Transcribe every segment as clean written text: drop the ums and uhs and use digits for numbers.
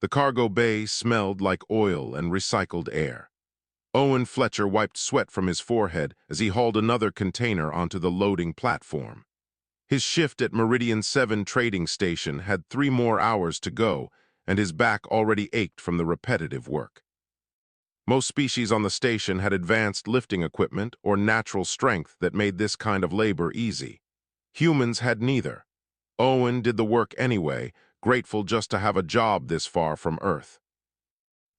The cargo bay smelled like oil and recycled air. Owen Fletcher wiped sweat from his forehead as he hauled another container onto the loading platform. His shift at Meridian 7 trading station had 3 more hours to go, and his back already ached from the repetitive work. Most species on the station had advanced lifting equipment or natural strength that made this kind of labor easy. Humans had neither. Owen did the work anyway, grateful just to have a job this far from Earth.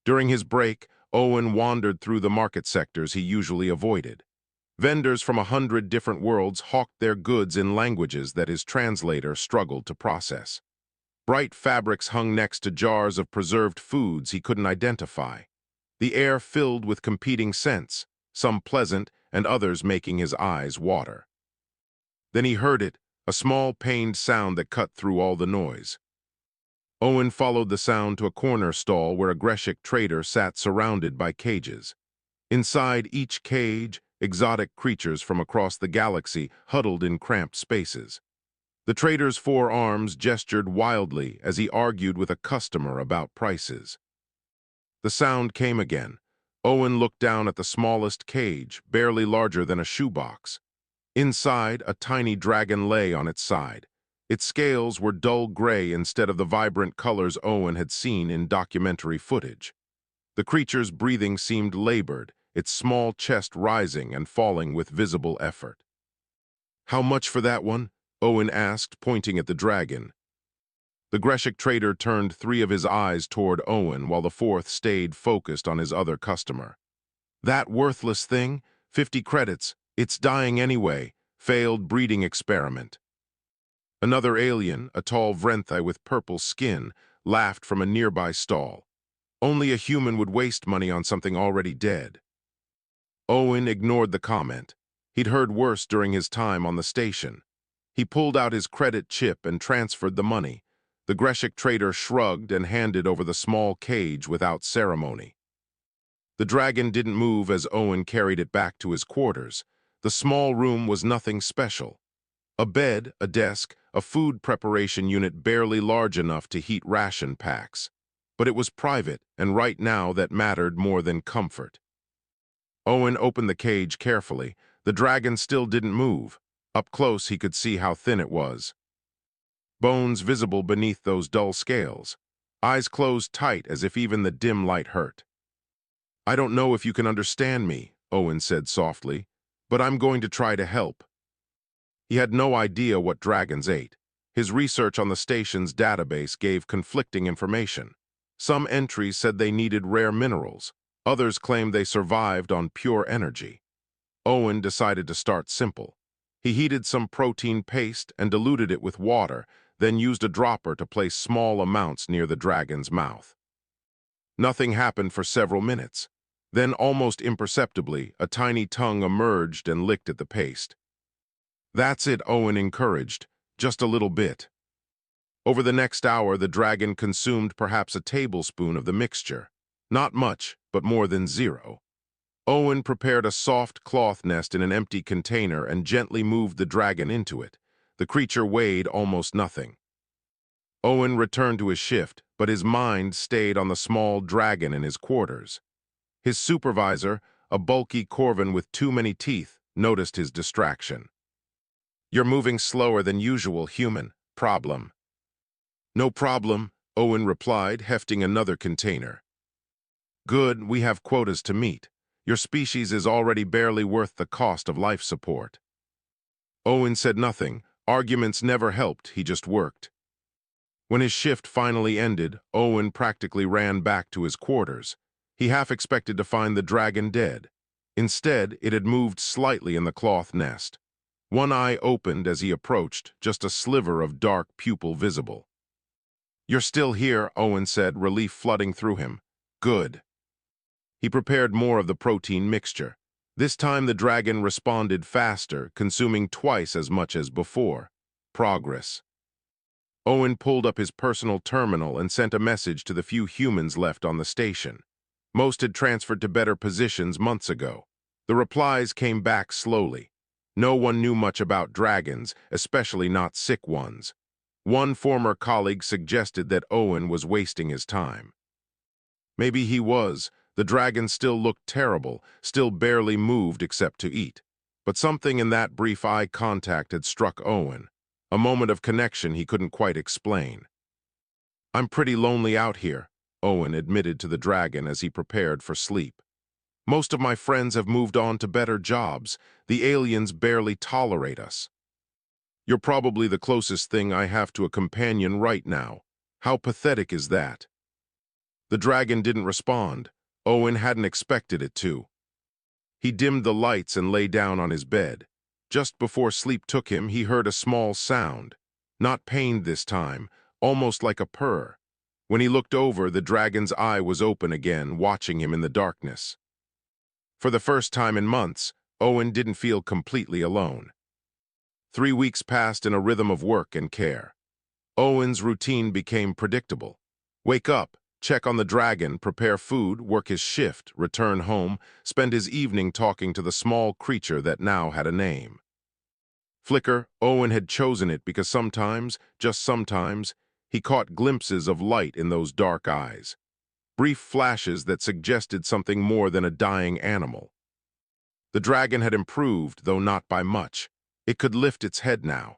During his break, Owen wandered through the market sectors he usually avoided. Vendors from 100 different worlds hawked their goods in languages that his translator struggled to process. Bright fabrics hung next to jars of preserved foods he couldn't identify. The air filled with competing scents, some pleasant and others making his eyes water. Then he heard it, a small pained sound that cut through all the noise. Owen followed the sound to a corner stall where a Galactic trader sat surrounded by cages. Inside each cage, exotic creatures from across the galaxy huddled in cramped spaces. The trader's 4 arms gestured wildly as he argued with a customer about prices. The sound came again. Owen looked down at the smallest cage, barely larger than a shoebox. Inside, a tiny dragon lay on its side. Its scales were dull gray instead of the vibrant colors Owen had seen in documentary footage. The creature's breathing seemed labored, its small chest rising and falling with visible effort. "How much for that one?" Owen asked, pointing at the dragon. The Galactic trader turned 3 of his eyes toward Owen while the 4th stayed focused on his other customer. "That worthless thing? 50 credits. It's dying anyway. Failed breeding experiment." Another alien, a tall Vrenthi with purple skin, laughed from a nearby stall. Only a human would waste money on something already dead. Owen ignored the comment. He'd heard worse during his time on the station. He pulled out his credit chip and transferred the money. The Galactic trader shrugged and handed over the small cage without ceremony. The dragon didn't move as Owen carried it back to his quarters. The small room was nothing special. A bed, a desk, a food preparation unit barely large enough to heat ration packs. But it was private, and right now that mattered more than comfort. Owen opened the cage carefully. The dragon still didn't move. Up close, he could see how thin it was. Bones visible beneath those dull scales. Eyes closed tight as if even the dim light hurt. "I don't know if you can understand me," Owen said softly, "but I'm going to try to help." He had no idea what dragons ate. His research on the station's database gave conflicting information. Some entries said they needed rare minerals. Others claimed they survived on pure energy. Owen decided to start simple. He heated some protein paste and diluted it with water, then used a dropper to place small amounts near the dragon's mouth. Nothing happened for several minutes. Then, almost imperceptibly, a tiny tongue emerged and licked at the paste. "That's it," Owen encouraged. "Just a little bit." Over the next hour, the dragon consumed perhaps a tablespoon of the mixture. Not much, but more than 0. Owen prepared a soft cloth nest in an empty container and gently moved the dragon into it. The creature weighed almost nothing. Owen returned to his shift, but his mind stayed on the small dragon in his quarters. His supervisor, a bulky Corvin with too many teeth, noticed his distraction. "You're moving slower than usual, human. Problem." "No problem," Owen replied, hefting another container. "Good, we have quotas to meet. Your species is already barely worth the cost of life support." Owen said nothing. Arguments never helped, he just worked. When his shift finally ended, Owen practically ran back to his quarters. He half expected to find the dragon dead. Instead, it had moved slightly in the cloth nest. One eye opened as he approached, just a sliver of dark pupil visible. "You're still here," Owen said, relief flooding through him. "Good." He prepared more of the protein mixture. This time the dragon responded faster, consuming twice as much as before. Progress. Owen pulled up his personal terminal and sent a message to the few humans left on the station. Most had transferred to better positions months ago. The replies came back slowly. No one knew much about dragons, especially not sick ones. One former colleague suggested that Owen was wasting his time. Maybe he was. The dragon still looked terrible, still barely moved except to eat. But something in that brief eye contact had struck Owen, a moment of connection he couldn't quite explain. "I'm pretty lonely out here," Owen admitted to the dragon as he prepared for sleep. "Most of my friends have moved on to better jobs. The aliens barely tolerate us." "You're probably the closest thing I have to a companion right now. How pathetic is that?" The dragon didn't respond. Owen hadn't expected it to. He dimmed the lights and lay down on his bed. Just before sleep took him, he heard a small sound. Not pain this time, almost like a purr. When he looked over, the dragon's eye was open again, watching him in the darkness. For the first time in months, Owen didn't feel completely alone. 3 weeks passed in a rhythm of work and care. Owen's routine became predictable. Wake up, check on the dragon, prepare food, work his shift, return home, spend his evening talking to the small creature that now had a name. Flicker, Owen had chosen it because sometimes, just sometimes, he caught glimpses of light in those dark eyes. Brief flashes that suggested something more than a dying animal. The dragon had improved, though not by much. It could lift its head now.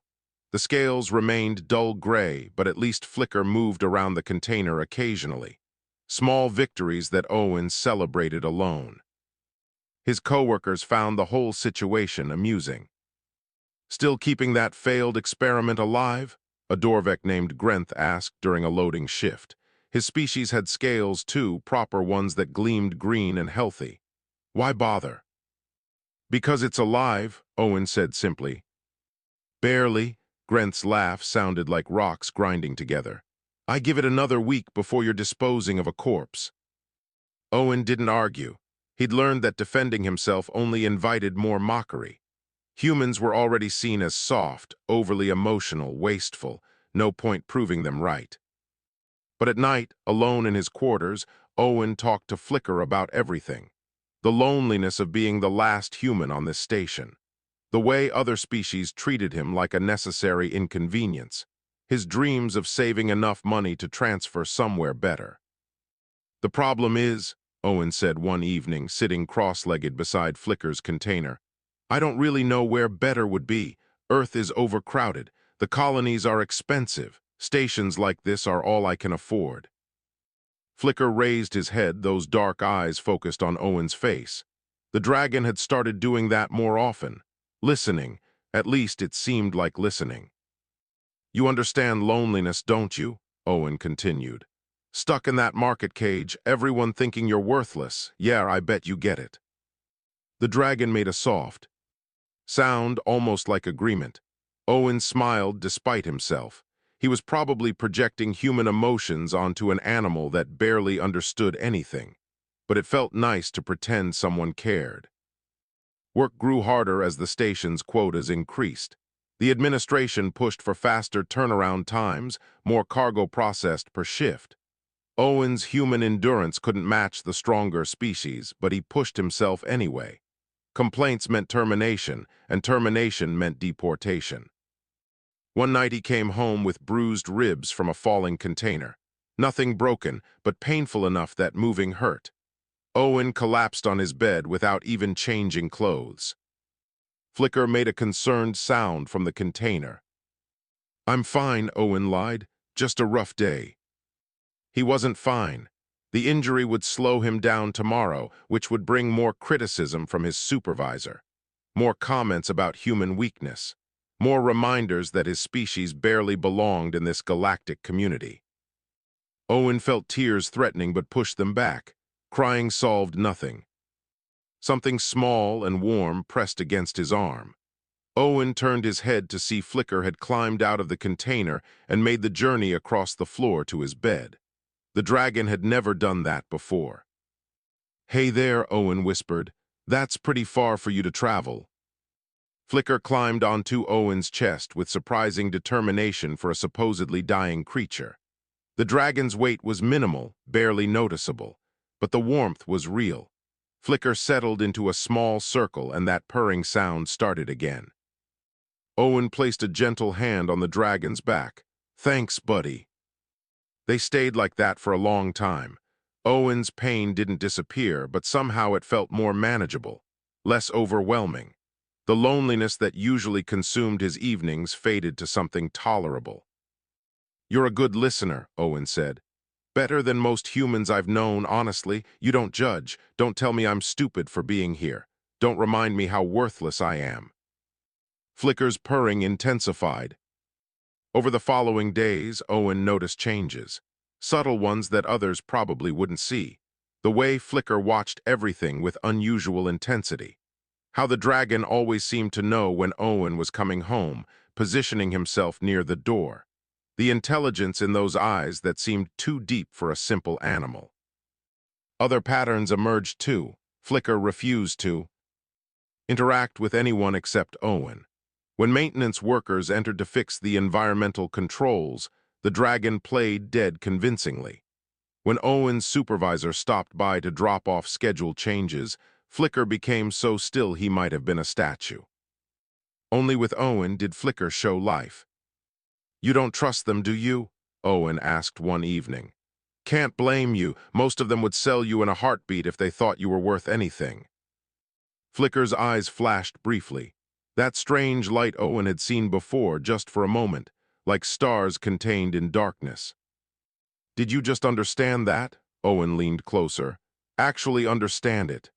The scales remained dull gray, but at least Flicker moved around the container occasionally. Small victories that Owen celebrated alone. His coworkers found the whole situation amusing. "Still keeping that failed experiment alive?" a Dorvek named Grenth asked during a loading shift. His species had scales too, proper ones that gleamed green and healthy. "Why bother?" "Because it's alive," Owen said simply. "Barely." Grenth's laugh sounded like rocks grinding together. "I give it another week before you're disposing of a corpse." Owen didn't argue. He'd learned that defending himself only invited more mockery. Humans were already seen as soft, overly emotional, wasteful. No point proving them right. But at night, alone in his quarters, Owen talked to Flicker about everything. The loneliness of being the last human on this station. The way other species treated him like a necessary inconvenience. His dreams of saving enough money to transfer somewhere better. "The problem is," Owen said one evening, sitting cross-legged beside Flicker's container, "I don't really know where better would be. Earth is overcrowded. The colonies are expensive. Stations like this are all I can afford." Flicker raised his head, those dark eyes focused on Owen's face. The dragon had started doing that more often. Listening. At least it seemed like listening. "You understand loneliness, don't you?" Owen continued. "Stuck in that market cage, everyone thinking you're worthless. Yeah, I bet you get it." The dragon made a soft sound, almost like agreement. Owen smiled despite himself. He was probably projecting human emotions onto an animal that barely understood anything. But it felt nice to pretend someone cared. Work grew harder as the station's quotas increased. The administration pushed for faster turnaround times, more cargo processed per shift. Owen's human endurance couldn't match the stronger species, but he pushed himself anyway. Complaints meant termination, and termination meant deportation. One night he came home with bruised ribs from a falling container. Nothing broken, but painful enough that moving hurt. Owen collapsed on his bed without even changing clothes. Flicker made a concerned sound from the container. "I'm fine," Owen lied. "Just a rough day." He wasn't fine. The injury would slow him down tomorrow, which would bring more criticism from his supervisor. More comments about human weakness. More reminders that his species barely belonged in this galactic community. Owen felt tears threatening but pushed them back. Crying solved nothing. Something small and warm pressed against his arm. Owen turned his head to see Flicker had climbed out of the container and made the journey across the floor to his bed. The dragon had never done that before. "Hey there," Owen whispered. "That's pretty far for you to travel." Flicker climbed onto Owen's chest with surprising determination for a supposedly dying creature. The dragon's weight was minimal, barely noticeable, but the warmth was real. Flicker settled into a small circle and that purring sound started again. Owen placed a gentle hand on the dragon's back. Thanks, buddy. They stayed like that for a long time. Owen's pain didn't disappear, but somehow it felt more manageable, less overwhelming. The loneliness that usually consumed his evenings faded to something tolerable. "You're a good listener," Owen said. "Better than most humans I've known, honestly. You don't judge. Don't tell me I'm stupid for being here. Don't remind me how worthless I am." Flicker's purring intensified. Over the following days, Owen noticed changes, subtle ones that others probably wouldn't see. The way Flicker watched everything with unusual intensity. How the dragon always seemed to know when Owen was coming home, positioning himself near the door. The intelligence in those eyes that seemed too deep for a simple animal. Other patterns emerged too. Flicker refused to interact with anyone except Owen. When maintenance workers entered to fix the environmental controls, the dragon played dead convincingly. When Owen's supervisor stopped by to drop off schedule changes, Flicker became so still he might have been a statue. Only with Owen did Flicker show life. "You don't trust them, do you?" Owen asked one evening. "Can't blame you. Most of them would sell you in a heartbeat if they thought you were worth anything." Flicker's eyes flashed briefly. That strange light Owen had seen before, just for a moment, like stars contained in darkness. "Did you just understand that?" Owen leaned closer. "Actually understand it?"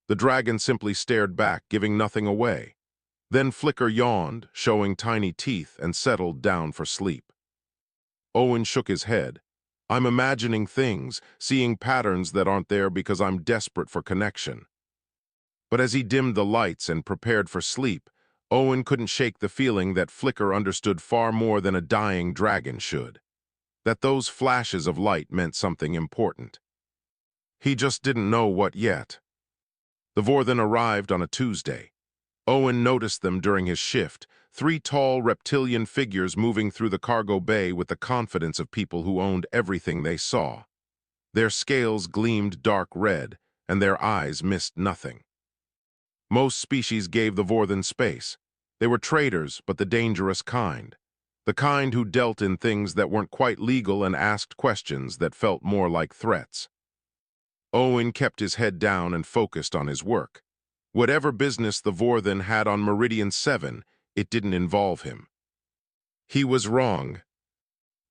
The dragon simply stared back, giving nothing away. Then Flicker yawned, showing tiny teeth, and settled down for sleep. Owen shook his head. "I'm imagining things, seeing patterns that aren't there because I'm desperate for connection." But as he dimmed the lights and prepared for sleep, Owen couldn't shake the feeling that Flicker understood far more than a dying dragon should. That those flashes of light meant something important. He just didn't know what yet. The Vorthen arrived on a Tuesday. Owen noticed them during his shift, 3 tall reptilian figures moving through the cargo bay with the confidence of people who owned everything they saw. Their scales gleamed dark red, and their eyes missed nothing. Most species gave the Vorthen space. They were traders, but the dangerous kind. The kind who dealt in things that weren't quite legal and asked questions that felt more like threats. Owen kept his head down and focused on his work. Whatever business the Vorthen had on Meridian 7, it didn't involve him. He was wrong.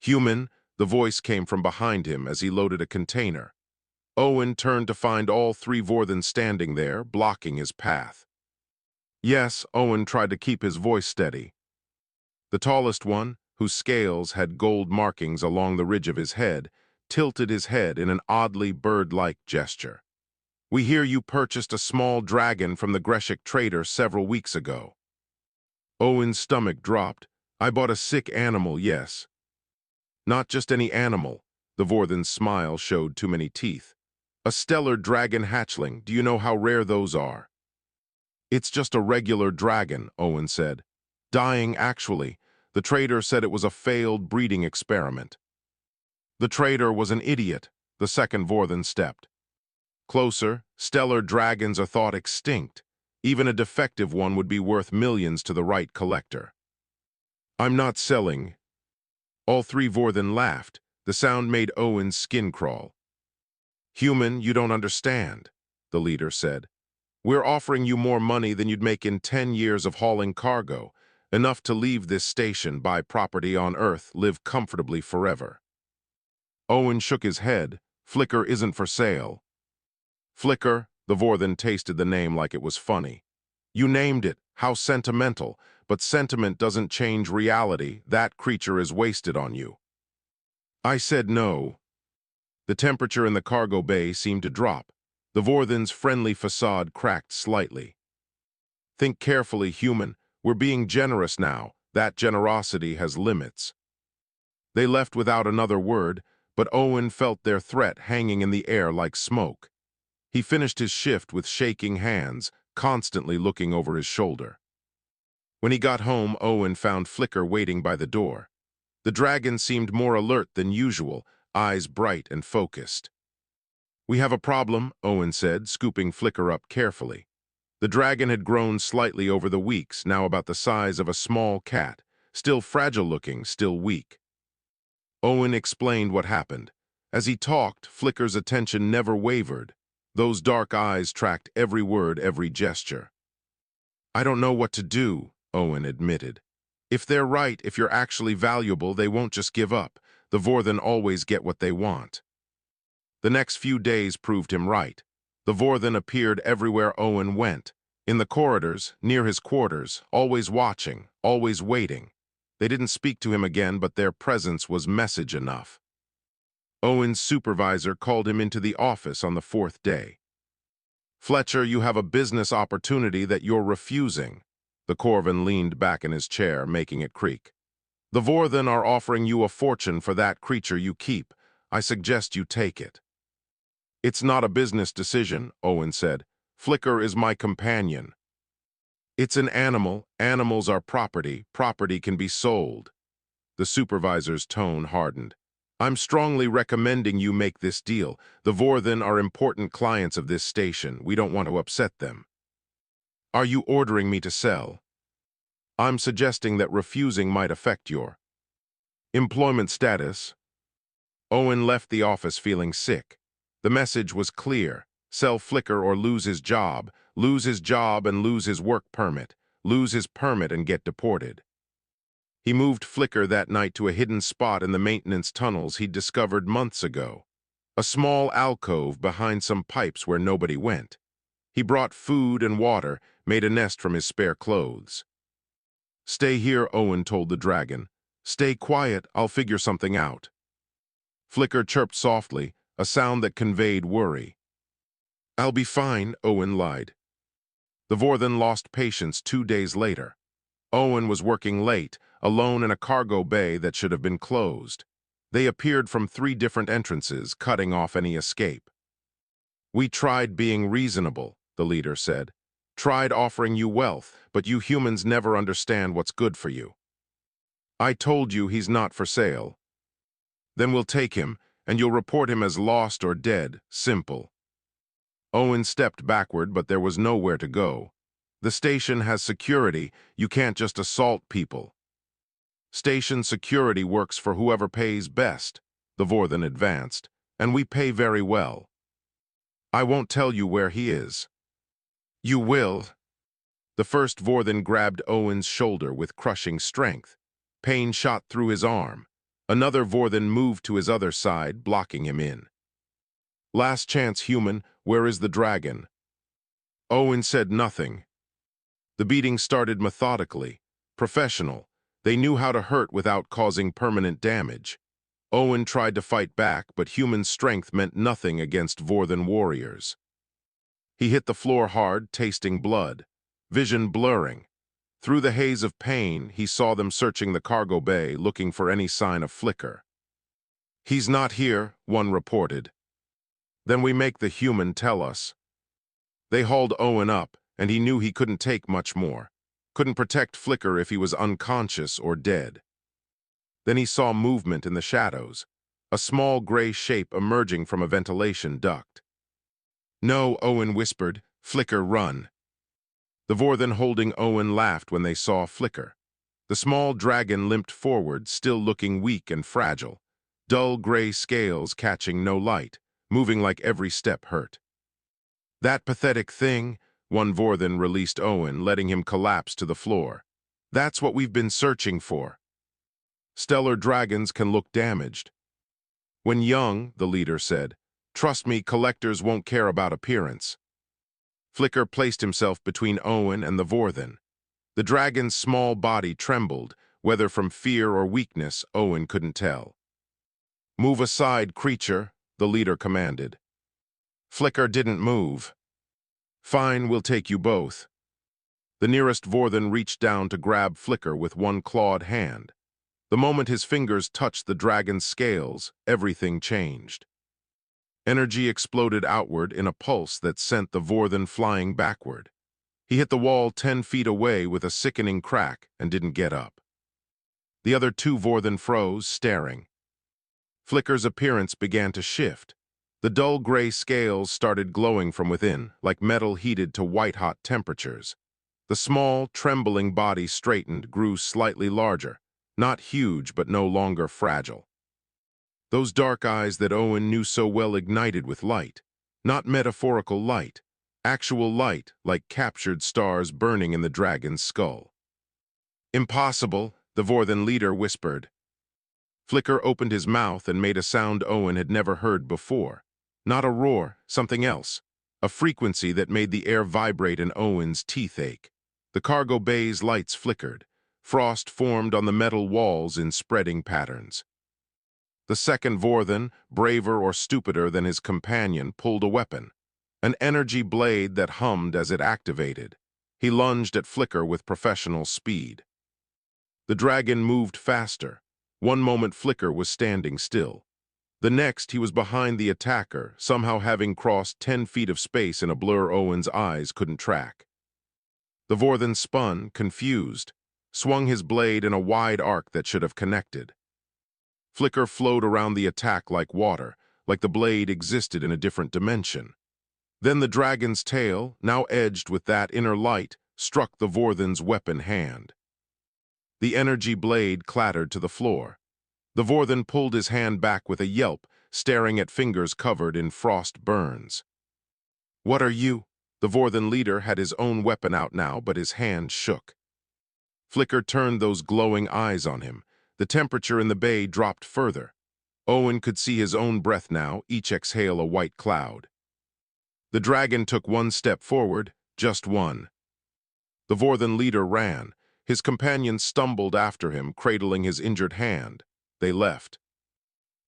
"Human," the voice came from behind him as he loaded a container. Owen turned to find all 3 Vorthen standing there, blocking his path. "Yes," Owen tried to keep his voice steady. The tallest one, whose scales had gold markings along the ridge of his head, tilted his head in an oddly bird-like gesture. "We hear you purchased a small dragon from the Greshik trader several weeks ago." Owen's stomach dropped. "I bought a sick animal, yes." "Not just any animal." The Vorthen's smile showed too many teeth. "A stellar dragon hatchling. Do you know how rare those are?" "It's just a regular dragon," Owen said. "Dying, actually. The trader said it was a failed breeding experiment." "The trader was an idiot," the second Vorthen stepped. "Closer, stellar dragons are thought extinct. Even a defective one would be worth millions to the right collector." "I'm not selling." All 3 Vorthen laughed. The sound made Owen's skin crawl. "Human, you don't understand," the leader said. "We're offering you more money than you'd make in 10 years of hauling cargo, enough to leave this station, buy property on Earth, live comfortably forever." Owen shook his head. "Flicker isn't for sale." "Flicker," the Vorthen tasted the name like it was funny. "You named it. How sentimental. But sentiment doesn't change reality. That creature is wasted on you." I said no. The temperature in the cargo bay seemed to drop. The Vorthen's friendly facade cracked slightly. "Think carefully, human. We're being generous now. That generosity has limits." They left without another word, but Owen felt their threat hanging in the air like smoke. He finished his shift with shaking hands, constantly looking over his shoulder. When he got home, Owen found Flicker waiting by the door. The dragon seemed more alert than usual, eyes bright and focused. "We have a problem," Owen said, scooping Flicker up carefully. The dragon had grown slightly over the weeks, now about the size of a small cat, still fragile-looking, still weak. Owen explained what happened. As he talked, Flicker's attention never wavered. Those dark eyes tracked every word, every gesture. "I don't know what to do," Owen admitted. "If they're right, if you're actually valuable, they won't just give up. The Vorthen always get what they want." The next few days proved him right. The Vorthen appeared everywhere Owen went. In the corridors, near his quarters, always watching, always waiting. They didn't speak to him again, but their presence was message enough. Owen's supervisor called him into the office on the 4th day. "Fletcher, you have a business opportunity that you're refusing." The Corvan leaned back in his chair, making it creak. "The Vorthen are offering you a fortune for that creature you keep. I suggest you take it." "It's not a business decision," Owen said. "Flicker is my companion." "It's an animal. Animals are property. Property can be sold." The supervisor's tone hardened. "I'm strongly recommending you make this deal. The Vorthen are important clients of this station. We don't want to upset them." "Are you ordering me to sell?" "I'm suggesting that refusing might affect your employment status." Owen left the office feeling sick. The message was clear. Sell Flicker or lose his job and lose his work permit, lose his permit and get deported. He moved Flicker that night to a hidden spot in the maintenance tunnels he'd discovered months ago. A small alcove behind some pipes where nobody went. He brought food and water, made a nest from his spare clothes. "Stay here," Owen told the dragon. "Stay quiet, I'll figure something out." Flicker chirped softly, a sound that conveyed worry. "I'll be fine," Owen lied. The Vorthen lost patience 2 days later. Owen was working late, alone in a cargo bay that should have been closed. They appeared from 3 different entrances, cutting off any escape. "We tried being reasonable," the leader said. "Tried offering you wealth, but you humans never understand what's good for you." "I told you he's not for sale." "Then we'll take him, and you'll report him as lost or dead. Simple." Owen stepped backward, but there was nowhere to go. "The station has security. You can't just assault people." "Station security works for whoever pays best," the Vorthen advanced, "and we pay very well." "I won't tell you where he is." "You will." The first Vorthen grabbed Owen's shoulder with crushing strength. Pain shot through his arm. Another Vorthen moved to his other side, blocking him in. "Last chance, human. Where is the dragon?" Owen said nothing. The beating started methodically, professional. They knew how to hurt without causing permanent damage. Owen tried to fight back, but human strength meant nothing against Vorthen warriors. He hit the floor hard, tasting blood, vision blurring. Through the haze of pain, he saw them searching the cargo bay, looking for any sign of Flicker. "He's not here," one reported. "Then we make the human tell us." They hauled Owen up, and he knew he couldn't take much more. Couldn't protect Flicker if he was unconscious or dead. Then he saw movement in the shadows, a small gray shape emerging from a ventilation duct. "No," Owen whispered. "Flicker, run." The Vorthen holding Owen laughed when they saw Flicker. The small dragon limped forward, still looking weak and fragile, dull gray scales catching no light, moving like every step hurt. "That pathetic thing," one Vorthen released Owen, letting him collapse to the floor. "That's what we've been searching for." "Stellar dragons can look damaged." "When young," the leader said. "Trust me, collectors won't care about appearance." Flicker placed himself between Owen and the Vorthen. The dragon's small body trembled, whether from fear or weakness, Owen couldn't tell. "Move aside, creature," the leader commanded. Flicker didn't move. "Fine, we'll take you both." The nearest Vorthen reached down to grab Flicker with one clawed hand. The moment his fingers touched the dragon's scales, everything changed. Energy exploded outward in a pulse that sent the Vorthen flying backward. He hit the wall 10 feet away with a sickening crack and didn't get up. The other 2 Vorthen froze, staring. Flicker's appearance began to shift. The dull gray scales started glowing from within, like metal heated to white-hot temperatures. The small, trembling body straightened, grew slightly larger, not huge but no longer fragile. Those dark eyes that Owen knew so well ignited with light. Not metaphorical light. Actual light, like captured stars burning in the dragon's skull. "Impossible," the Vorthen leader whispered. Flicker opened his mouth and made a sound Owen had never heard before. Not a roar, something else. A frequency that made the air vibrate and Owen's teeth ache. The cargo bay's lights flickered. Frost formed on the metal walls in spreading patterns. The second Vorthen, braver or stupider than his companion, pulled a weapon. An energy blade that hummed as it activated. He lunged at Flicker with professional speed. The dragon moved faster. One moment Flicker was standing still. The next he was behind the attacker, somehow having crossed 10 feet of space in a blur Owen's eyes couldn't track. The Vorthen spun, confused, swung his blade in a wide arc that should have connected. Flicker flowed around the attack like water, like the blade existed in a different dimension. Then the dragon's tail, now edged with that inner light, struck the Vorthen's weapon hand. The energy blade clattered to the floor. The Vorthen pulled his hand back with a yelp, staring at fingers covered in frost burns. "What are you?" The Vorthen leader had his own weapon out now, but his hand shook. Flicker turned those glowing eyes on him. The temperature in the bay dropped further. Owen could see his own breath now, each exhale a white cloud. The dragon took one step forward, just one. The Vorthen leader ran. His companion stumbled after him, cradling his injured hand. They left.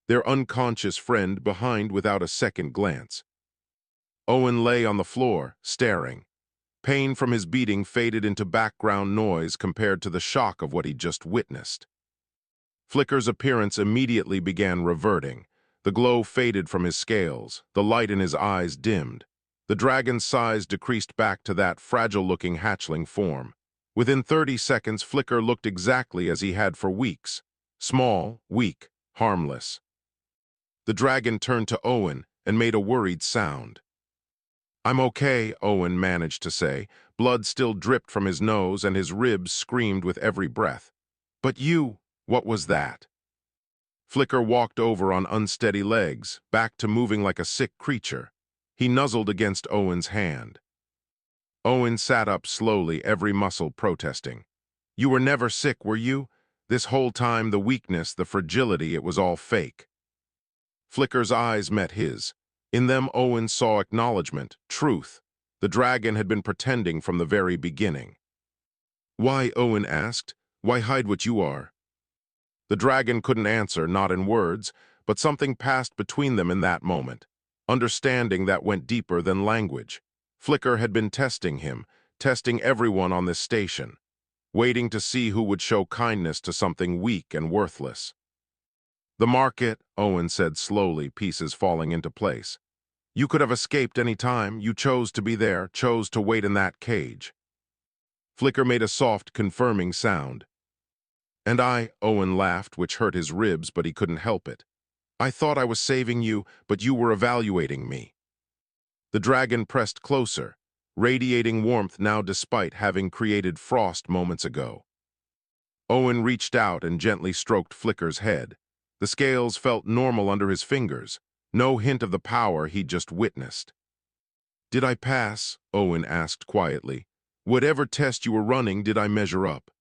Their unconscious friend behind without a second glance. Owen lay on the floor, staring. Pain from his beating faded into background noise compared to the shock of what he'd just witnessed. Flicker's appearance immediately began reverting. The glow faded from his scales, the light in his eyes dimmed. The dragon's size decreased back to that fragile-looking hatchling form. Within 30 seconds, Flicker looked exactly as he had for weeks. Small, weak, harmless. The dragon turned to Owen and made a worried sound. "I'm okay," Owen managed to say. Blood still dripped from his nose and his ribs screamed with every breath. "But you, what was that?" Flicker walked over on unsteady legs, back to moving like a sick creature. He nuzzled against Owen's hand. Owen sat up slowly, every muscle protesting. "You were never sick, were you? This whole time, the weakness, the fragility, it was all fake." Flicker's eyes met his. In them, Owen saw acknowledgement, truth. The dragon had been pretending from the very beginning. "Why?" Owen asked. "Why hide what you are?" The dragon couldn't answer, not in words, but something passed between them in that moment. Understanding that went deeper than language. Flicker had been testing him, testing everyone on this station, waiting to see who would show kindness to something weak and worthless. "The market," Owen said slowly, pieces falling into place. "You could have escaped any time. You chose to be there, chose to wait in that cage." Flicker made a soft, confirming sound. "And Owen laughed, which hurt his ribs, but he couldn't help it. "I thought I was saving you, but you were evaluating me." The dragon pressed closer, radiating warmth now despite having created frost moments ago. Owen reached out and gently stroked Flicker's head. The scales felt normal under his fingers, no hint of the power he'd just witnessed. "Did I pass?" Owen asked quietly. "Whatever test you were running, did I measure up?"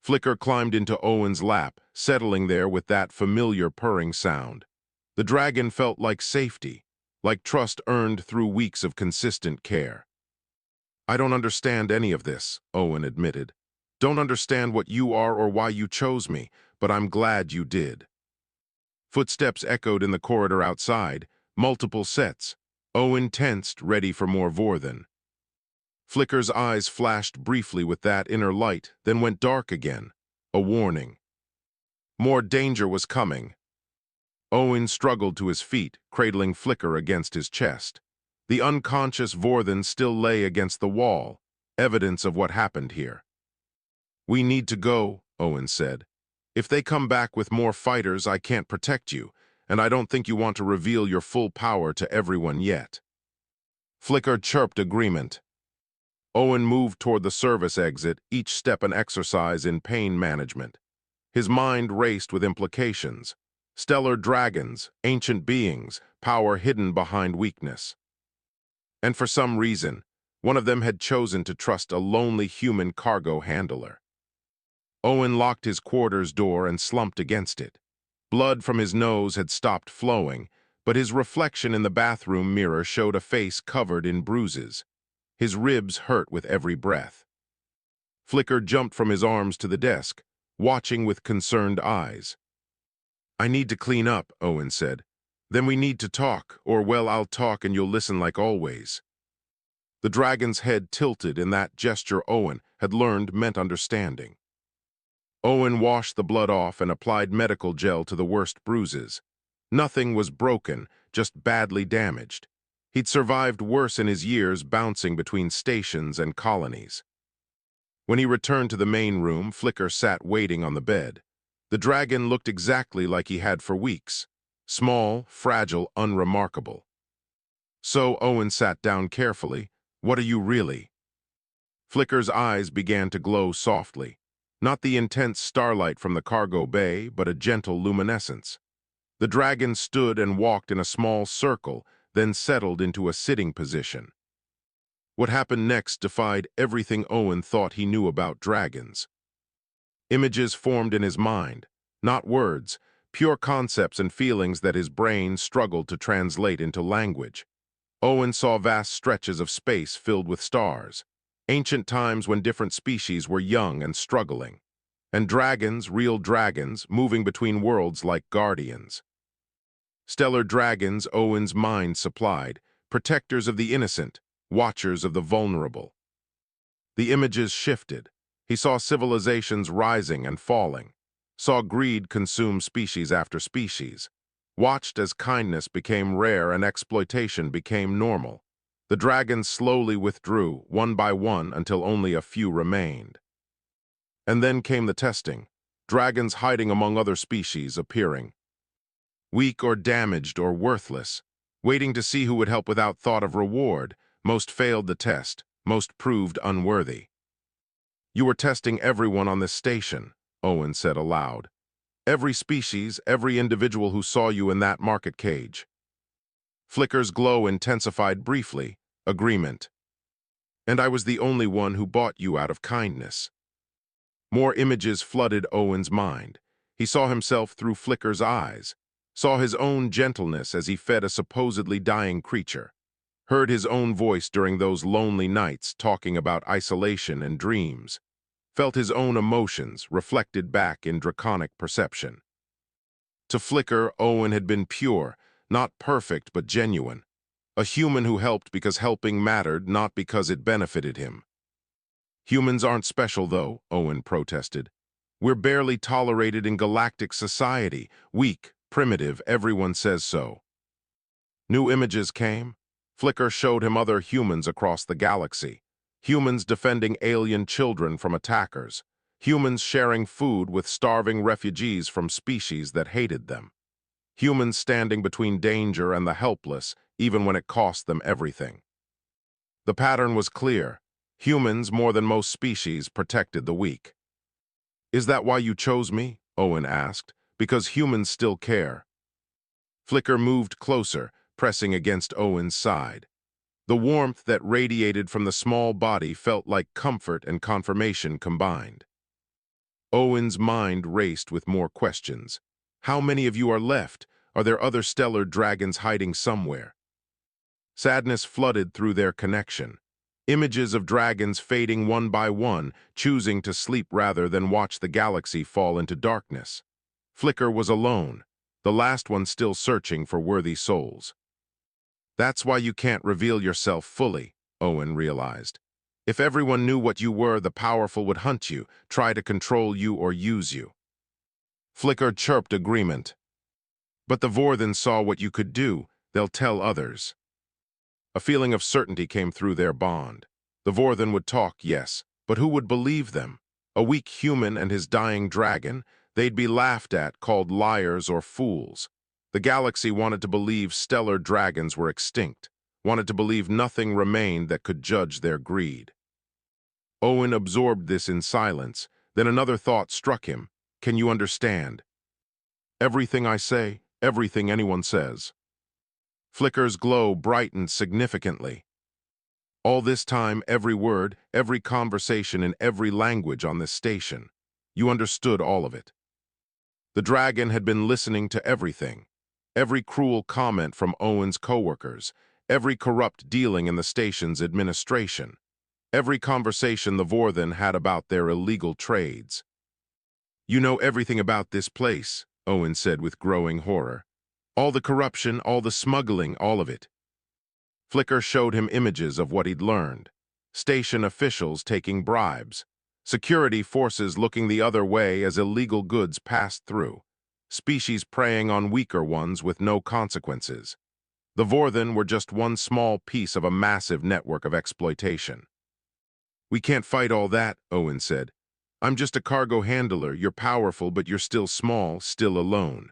Flicker climbed into Owen's lap, settling there with that familiar purring sound. The dragon felt like safety, like trust earned through weeks of consistent care. "I don't understand any of this," Owen admitted. "Don't understand what you are or why you chose me, but I'm glad you did." Footsteps echoed in the corridor outside, multiple sets. Owen tensed, ready for more Vorthen. Flicker's eyes flashed briefly with that inner light, then went dark again. A warning. More danger was coming. Owen struggled to his feet, cradling Flicker against his chest. The unconscious Vorthen still lay against the wall, evidence of what happened here. "We need to go," Owen said. "If they come back with more fighters, I can't protect you, and I don't think you want to reveal your full power to everyone yet." Flicker chirped agreement. Owen moved toward the service exit, each step an exercise in pain management. His mind raced with implications. Stellar dragons, ancient beings, power hidden behind weakness. And for some reason, one of them had chosen to trust a lonely human cargo handler. Owen locked his quarters door and slumped against it. Blood from his nose had stopped flowing, but his reflection in the bathroom mirror showed a face covered in bruises. His ribs hurt with every breath. Flicker jumped from his arms to the desk, watching with concerned eyes. "I need to clean up," Owen said. "Then we need to talk, or well, I'll talk and you'll listen like always." The dragon's head tilted in that gesture Owen had learned meant understanding. Owen washed the blood off and applied medical gel to the worst bruises. Nothing was broken, just badly damaged. He'd survived worse in his years bouncing between stations and colonies. When he returned to the main room, Flicker sat waiting on the bed. The dragon looked exactly like he had for weeks. Small, fragile, unremarkable. So Owen sat down carefully. "What are you really?" Flicker's eyes began to glow softly. Not the intense starlight from the cargo bay, but a gentle luminescence. The dragon stood and walked in a small circle, then settled into a sitting position. What happened next defied everything Owen thought he knew about dragons. Images formed in his mind, not words, pure concepts and feelings that his brain struggled to translate into language. Owen saw vast stretches of space filled with stars, ancient times when different species were young and struggling, and dragons, real dragons, moving between worlds like guardians. Stellar dragons Owen's mind supplied, protectors of the innocent, watchers of the vulnerable. The images shifted. He saw civilizations rising and falling, saw greed consume species after species, watched as kindness became rare and exploitation became normal. The dragons slowly withdrew, one by one, until only a few remained. And then came the testing, dragons hiding among other species appearing. Weak or damaged or worthless, waiting to see who would help without thought of reward. Most failed the test, most proved unworthy. "You were testing everyone on this station," Owen said aloud. "Every species, every individual who saw you in that market cage." Flicker's glow intensified briefly. Agreement. "And I was the only one who bought you out of kindness." More images flooded Owen's mind. He saw himself through Flicker's eyes, saw his own gentleness as he fed a supposedly dying creature, heard his own voice during those lonely nights talking about isolation and dreams, felt his own emotions reflected back in draconic perception. To Flicker, Owen had been pure, not perfect but genuine, a human who helped because helping mattered, not because it benefited him. "Humans aren't special, though," Owen protested. "We're barely tolerated in galactic society, weak, primitive, everyone says so." New images came. Flicker showed him other humans across the galaxy. Humans defending alien children from attackers. Humans sharing food with starving refugees from species that hated them. Humans standing between danger and the helpless, even when it cost them everything. The pattern was clear. Humans, more than most species, protected the weak. "Is that why you chose me?" Owen asked. "Because humans still care." Flicker moved closer, pressing against Owen's side. The warmth that radiated from the small body felt like comfort and confirmation combined. Owen's mind raced with more questions. "How many of you are left? Are there other stellar dragons hiding somewhere?" Sadness flooded through their connection. Images of dragons fading one by one, choosing to sleep rather than watch the galaxy fall into darkness. Flicker was alone, the last one still searching for worthy souls. "That's why you can't reveal yourself fully," Owen realized. "If everyone knew what you were, the powerful would hunt you, try to control you or use you." Flicker chirped agreement. "But the Vorthen saw what you could do. They'll tell others." A feeling of certainty came through their bond. The Vorthen would talk, yes, but who would believe them? A weak human and his dying dragon? They'd be laughed at, called liars or fools. The galaxy wanted to believe stellar dragons were extinct, wanted to believe nothing remained that could judge their greed. Owen absorbed this in silence. Then another thought struck him. "Can you understand?" Everything I say, everything anyone says. Flicker's glow brightened significantly. All this time, every word, every conversation in every language on this station. You understood all of it. The dragon had been listening to everything. Every cruel comment from Owen's coworkers, every corrupt dealing in the station's administration, every conversation the Vorthen had about their illegal trades. You know everything about this place, Owen said with growing horror. All the corruption, all the smuggling, all of it. Flicker showed him images of what he'd learned. Station officials taking bribes. Security forces looking the other way as illegal goods passed through. Species preying on weaker ones with no consequences. The Vorthen were just one small piece of a massive network of exploitation. We can't fight all that, Owen said. I'm just a cargo handler. You're powerful, but you're still small, still alone.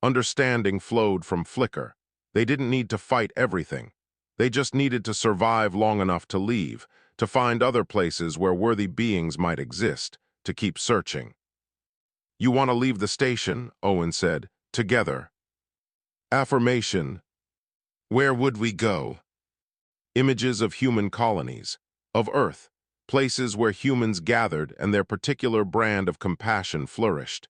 Understanding flowed from Flicker. They didn't need to fight everything. They just needed to survive long enough to leave, to find other places where worthy beings might exist, to keep searching. You want to leave the station, Owen said, together. Affirmation. Where would we go? Images of human colonies, of Earth, places where humans gathered and their particular brand of compassion flourished,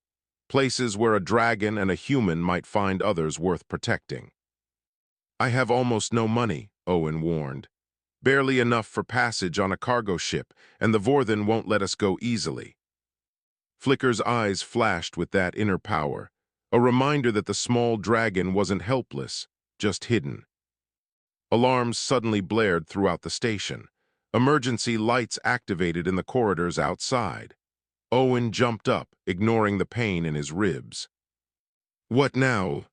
places where a dragon and a human might find others worth protecting. I have almost no money, Owen warned. Barely enough for passage on a cargo ship, and the Vorthen won't let us go easily. Flicker's eyes flashed with that inner power, a reminder that the small dragon wasn't helpless, just hidden. Alarms suddenly blared throughout the station. Emergency lights activated in the corridors outside. Owen jumped up, ignoring the pain in his ribs. What now?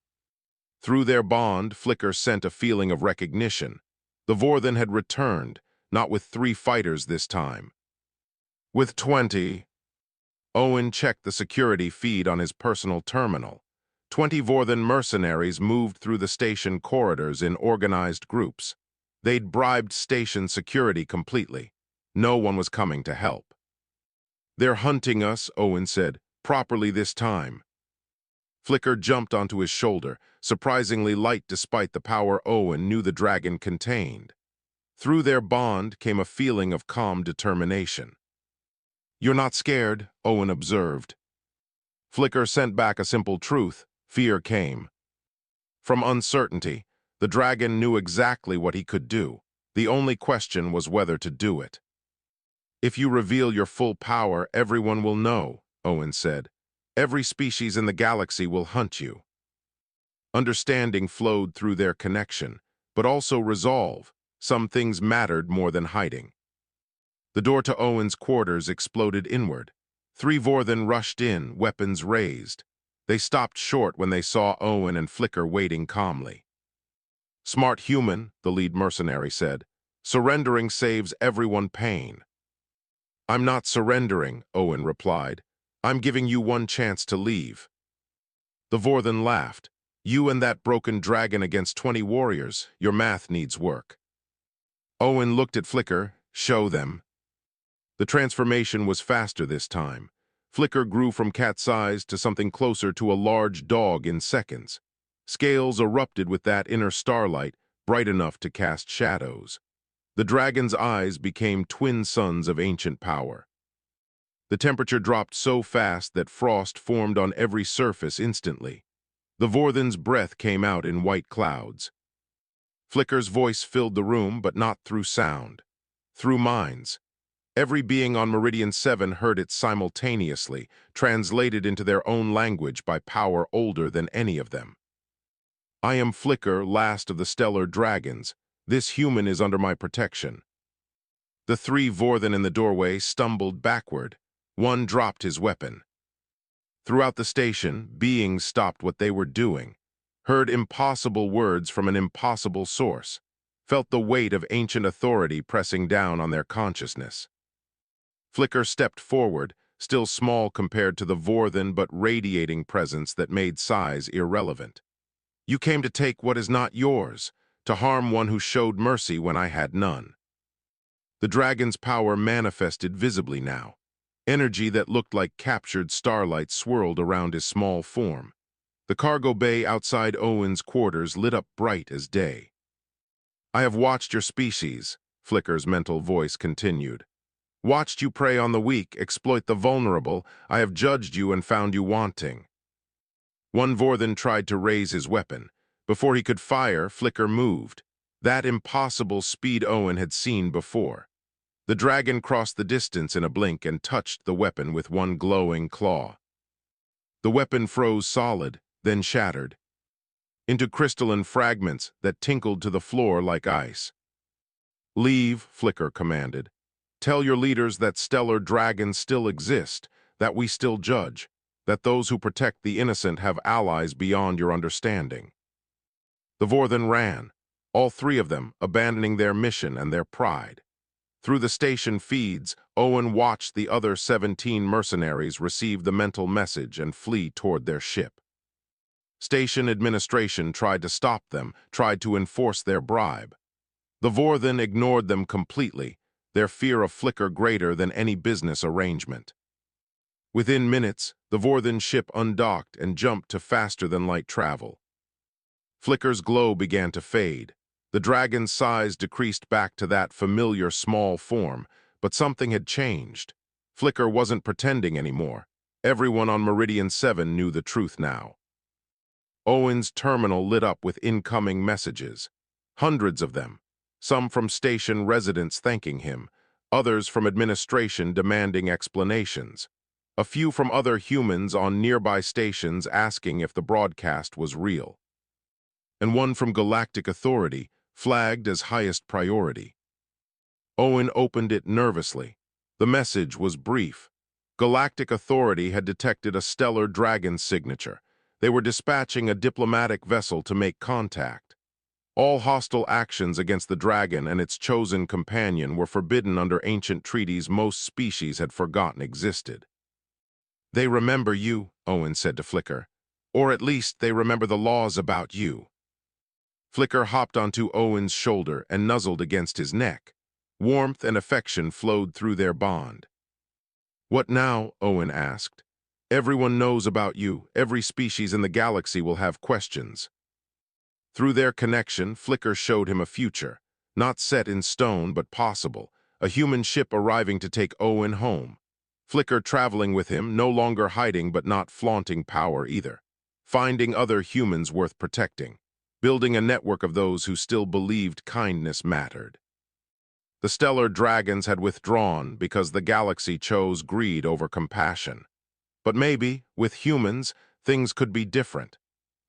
Through their bond, Flicker sent a feeling of recognition. The Vorthen had returned, not with 3 fighters this time. With 20. Owen checked the security feed on his personal terminal. 20 Vorthen mercenaries moved through the station corridors in organized groups. They'd bribed station security completely. No one was coming to help. They're hunting us, Owen said, properly this time. Flicker jumped onto his shoulder, surprisingly light despite the power Owen knew the dragon contained. Through their bond came a feeling of calm determination. You're not scared, Owen observed. Flicker sent back a simple truth. Fear came. From uncertainty, the dragon knew exactly what he could do. The only question was whether to do it. If you reveal your full power, everyone will know, Owen said. Every species in the galaxy will hunt you. Understanding flowed through their connection, but also resolve. Some things mattered more than hiding. The door to Owen's quarters exploded inward. 3 Vorthen rushed in, weapons raised. They stopped short when they saw Owen and Flicker waiting calmly. Smart human, the lead mercenary said. Surrendering saves everyone pain. I'm not surrendering, Owen replied. I'm giving you one chance to leave. The Vorthen laughed. You and that broken dragon against 20 warriors, your math needs work. Owen looked at Flicker. Show them. The transformation was faster this time. Flicker grew from cat-sized to something closer to a large dog in seconds. Scales erupted with that inner starlight, bright enough to cast shadows. The dragon's eyes became twin suns of ancient power. The temperature dropped so fast that frost formed on every surface instantly. The Vorthen's breath came out in white clouds. Flicker's voice filled the room, but not through sound. Through minds. Every being on Meridian 7 heard it simultaneously, translated into their own language by power older than any of them. I am Flicker, last of the stellar dragons. This human is under my protection. The 3 Vorthen in the doorway stumbled backward. One dropped his weapon. Throughout the station, beings stopped what they were doing, heard impossible words from an impossible source, felt the weight of ancient authority pressing down on their consciousness. Flicker stepped forward, still small compared to the Vorthen but radiating presence that made size irrelevant. You came to take what is not yours, to harm one who showed mercy when I had none. The dragon's power manifested visibly now. Energy that looked like captured starlight swirled around his small form. The cargo bay outside Owen's quarters lit up bright as day. "I have watched your species," Flicker's mental voice continued. "Watched you prey on the weak, exploit the vulnerable. I have judged you and found you wanting." One Vorthan tried to raise his weapon. Before he could fire, Flicker moved. That impossible speed Owen had seen before. The dragon crossed the distance in a blink and touched the weapon with one glowing claw. The weapon froze solid, then shattered into crystalline fragments that tinkled to the floor like ice. "Leave," Flicker commanded. "Tell your leaders that stellar dragons still exist, that we still judge, that those who protect the innocent have allies beyond your understanding." The Vorthan ran, all three of them abandoning their mission and their pride. Through the station feeds, Owen watched the other 17 mercenaries receive the mental message and flee toward their ship. Station administration tried to stop them, tried to enforce their bribe. The Vorthan ignored them completely, their fear of Flicker greater than any business arrangement. Within minutes, the Vorthan ship undocked and jumped to faster-than-light travel. Flicker's glow began to fade. The dragon's size decreased back to that familiar small form, but something had changed. Flicker wasn't pretending anymore. Everyone on Meridian 7 knew the truth now. Owen's terminal lit up with incoming messages. Hundreds of them. Some from station residents thanking him, others from administration demanding explanations. A few from other humans on nearby stations asking if the broadcast was real. And one from Galactic Authority, flagged as highest priority. Owen opened it nervously. The message was brief. Galactic Authority had detected a stellar dragon signature. They were dispatching a diplomatic vessel to make contact. All hostile actions against the dragon and its chosen companion were forbidden under ancient treaties most species had forgotten existed. "They remember you," Owen said to Flicker. "Or at least they remember the laws about you." Flicker hopped onto Owen's shoulder and nuzzled against his neck. Warmth and affection flowed through their bond. "What now?" Owen asked. "Everyone knows about you. Every species in the galaxy will have questions." Through their connection, Flicker showed him a future, not set in stone but possible, a human ship arriving to take Owen home. Flicker traveling with him, no longer hiding but not flaunting power either. Finding other humans worth protecting. Building a network of those who still believed kindness mattered. The stellar dragons had withdrawn because the galaxy chose greed over compassion. But maybe, with humans, things could be different.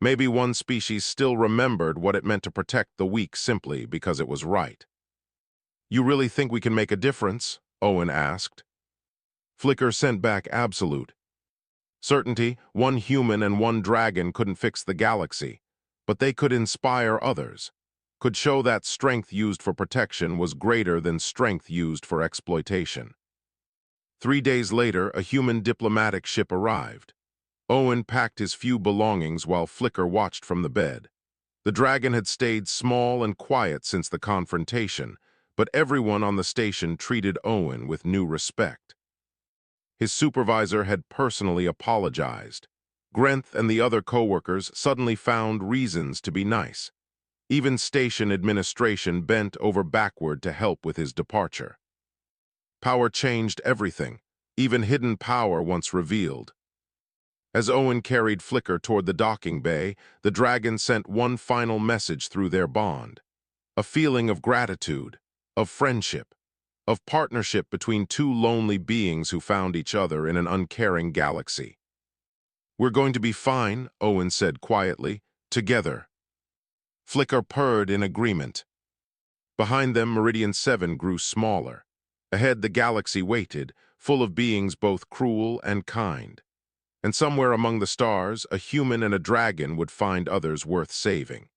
Maybe one species still remembered what it meant to protect the weak simply because it was right. "You really think we can make a difference?" Owen asked. Flicker sent back absolute certainty. One human and one dragon couldn't fix the galaxy, but they could inspire others, could show that strength used for protection was greater than strength used for exploitation. 3 days later, a human diplomatic ship arrived. Owen packed his few belongings while Flicker watched from the bed. The dragon had stayed small and quiet since the confrontation, but everyone on the station treated Owen with new respect. His supervisor had personally apologized. Grenth and the other co-workers suddenly found reasons to be nice. Even station administration bent over backward to help with his departure. Power changed everything, even hidden power once revealed. As Owen carried Flicker toward the docking bay, the dragon sent one final message through their bond. A feeling of gratitude, of friendship, of partnership between two lonely beings who found each other in an uncaring galaxy. "We're going to be fine," Owen said quietly, "together." Flicker purred in agreement. Behind them, Meridian 7 grew smaller. Ahead, the galaxy waited, full of beings both cruel and kind. And somewhere among the stars, a human and a dragon would find others worth saving.